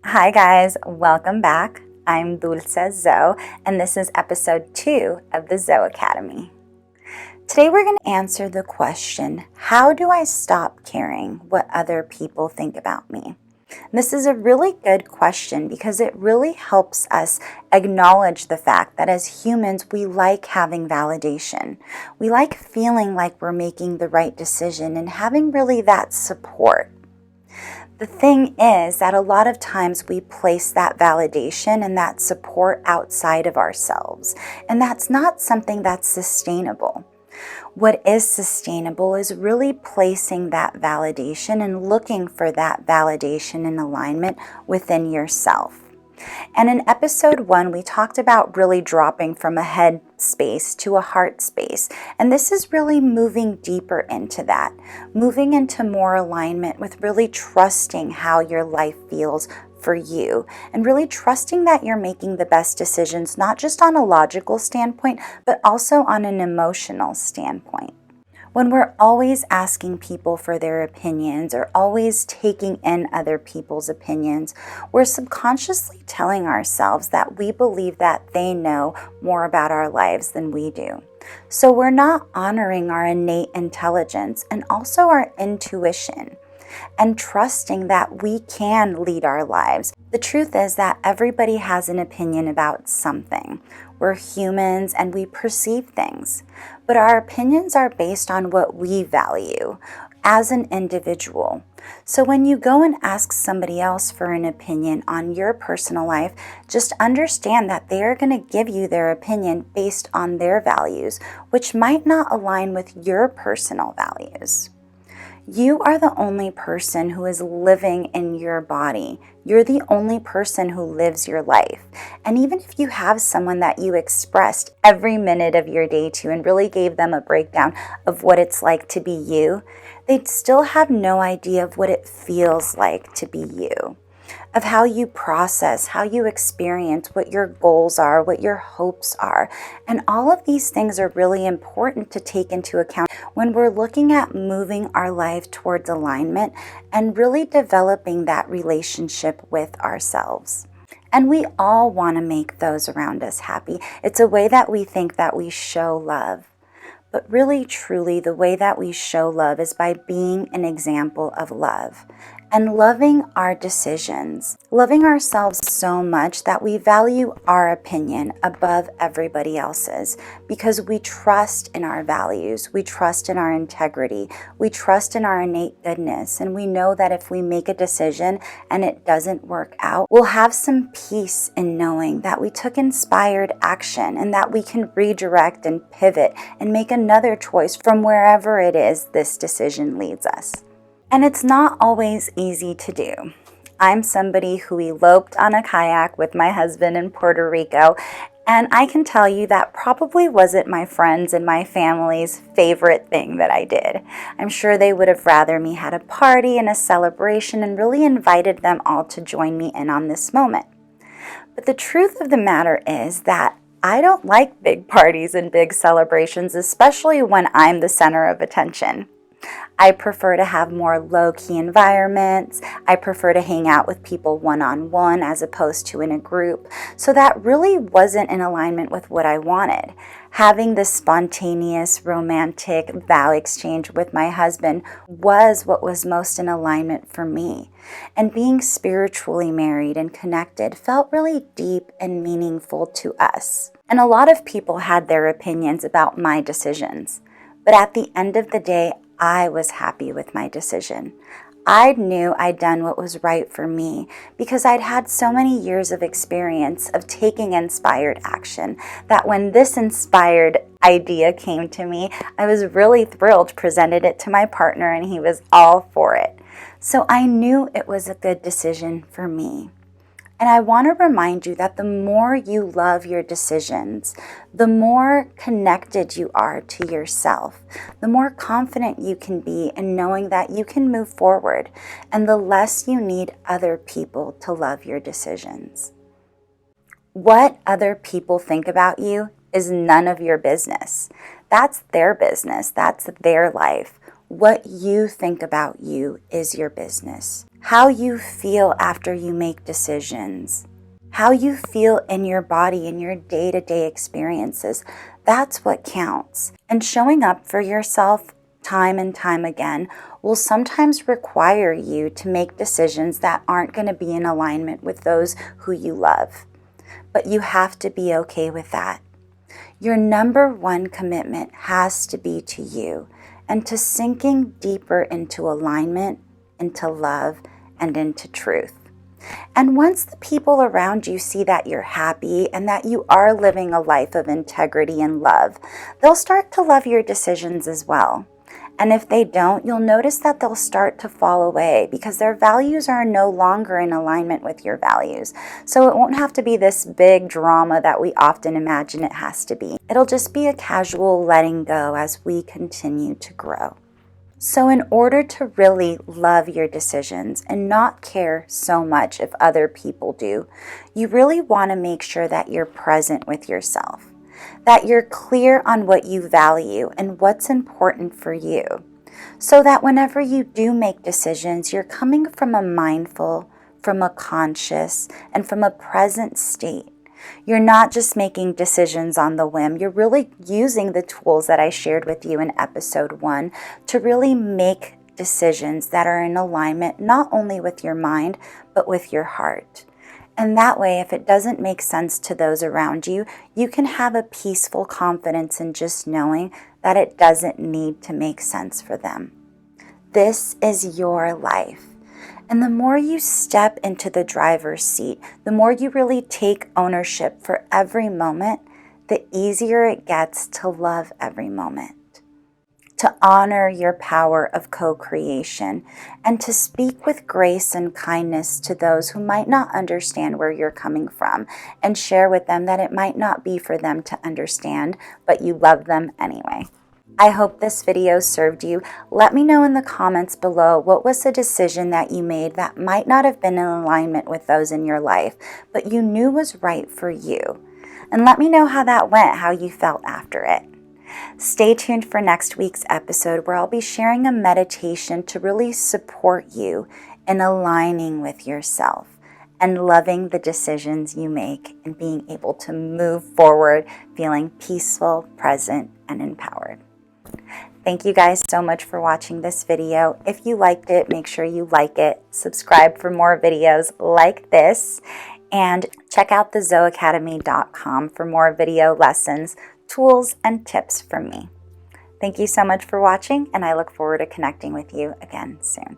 Hi guys, welcome back. I'm Dulce Zoe, and this is episode 2 of the Zoe Academy. Today we're going to answer the question, how do I stop caring what other people think about me? This is a really good question because it really helps us acknowledge the fact that as humans, we like having validation. We like feeling like we're making the right decision and having really that support. The thing is that a lot of times we place that validation and that support outside of ourselves, and that's not something that's sustainable. What is sustainable is really placing that validation and looking for that validation and alignment within yourself. And in episode 1, we talked about really dropping from a head space to a heart space. And this is really moving deeper into that, moving into more alignment with really trusting how your life feels for you and really trusting that you're making the best decisions, not just on a logical standpoint, but also on an emotional standpoint. When we're always asking people for their opinions or always taking in other people's opinions, we're subconsciously telling ourselves that we believe that they know more about our lives than we do. So we're not honoring our innate intelligence and also our intuition and trusting that we can lead our lives. The truth is that everybody has an opinion about something. We're humans and we perceive things, but our opinions are based on what we value as an individual. So when you go and ask somebody else for an opinion on your personal life, just understand that they are going to give you their opinion based on their values, which might not align with your personal values. You are the only person who is living in your body. You're the only person who lives your life. And even if you have someone that you expressed every minute of your day to and really gave them a breakdown of what it's like to be you, they'd still have no idea of what it feels like to be you, of how you process, how you experience, what your goals are, what your hopes are. And all of these things are really important to take into account when we're looking at moving our life towards alignment and really developing that relationship with ourselves. And we all want to make those around us happy. It's a way that we think that we show love. But really, truly, the way that we show love is by being an example of love and loving our decisions, loving ourselves so much that we value our opinion above everybody else's because we trust in our values, we trust in our integrity, we trust in our innate goodness, and we know that if we make a decision and it doesn't work out, we'll have some peace in knowing that we took inspired action and that we can redirect and pivot and make another choice from wherever it is this decision leads us. And it's not always easy to do. I'm somebody who eloped on a kayak with my husband in Puerto Rico, and I can tell you that probably wasn't my friends and my family's favorite thing that I did. I'm sure they would have rather me had a party and a celebration and really invited them all to join me in on this moment. But the truth of the matter is that I don't like big parties and big celebrations, especially when I'm the center of attention. I prefer to have more low-key environments. I prefer to hang out with people one-on-one as opposed to in a group. So that really wasn't in alignment with what I wanted. Having this spontaneous, romantic vow exchange with my husband was what was most in alignment for me. And being spiritually married and connected felt really deep and meaningful to us. And a lot of people had their opinions about my decisions. But at the end of the day, I was happy with my decision. I knew I'd done what was right for me because I'd had so many years of experience of taking inspired action that when this inspired idea came to me, I was really thrilled, presented it to my partner, and he was all for it. So I knew it was a good decision for me. And I want to remind you that the more you love your decisions, the more connected you are to yourself, the more confident you can be in knowing that you can move forward, and the less you need other people to love your decisions. What other people think about you is none of your business. That's their business. That's their life. What you think about you is your business. how you feel after you make decisions, how you feel in your body in your day-to-day experiences. That's what counts. And showing up for yourself time and time again will sometimes require you to make decisions that aren't going to be in alignment with those who you love. But you have to be okay with that. Your number one commitment has to be to you and to sinking deeper into alignment, into love, and into truth. And once the people around you see that you're happy and that you are living a life of integrity and love, they'll start to love your decisions as well. And if they don't, you'll notice that they'll start to fall away because their values are no longer in alignment with your values. So it won't have to be this big drama that we often imagine it has to be. It'll just be a casual letting go as we continue to grow. So in order to really love your decisions and not care so much if other people do, you really want to make sure that you're present with yourself, that you're clear on what you value and what's important for you, so that whenever you do make decisions, you're coming from a mindful, from a conscious, and from a present state. You're not just making decisions on the whim. You're really using the tools that I shared with you in episode 1 to really make decisions that are in alignment not only with your mind, but with your heart. And that way, if it doesn't make sense to those around you, you can have a peaceful confidence in just knowing that it doesn't need to make sense for them. This is your life. And the more you step into the driver's seat, the more you really take ownership for every moment, the easier it gets to love every moment, to honor your power of co-creation, and to speak with grace and kindness to those who might not understand where you're coming from, and share with them that it might not be for them to understand, but you love them anyway. I hope this video served you. Let me know in the comments below what was the decision that you made that might not have been in alignment with those in your life, but you knew was right for you. And let me know how that went, how you felt after it. Stay tuned for next week's episode where I'll be sharing a meditation to really support you in aligning with yourself and loving the decisions you make and being able to move forward feeling peaceful, present, and empowered. Thank you guys so much for watching this video. If you liked it, make sure you like it, subscribe for more videos like this, and check out thezoeacademy.com for more video lessons, tools, and tips from me. Thank you so much for watching, and I look forward to connecting with you again soon.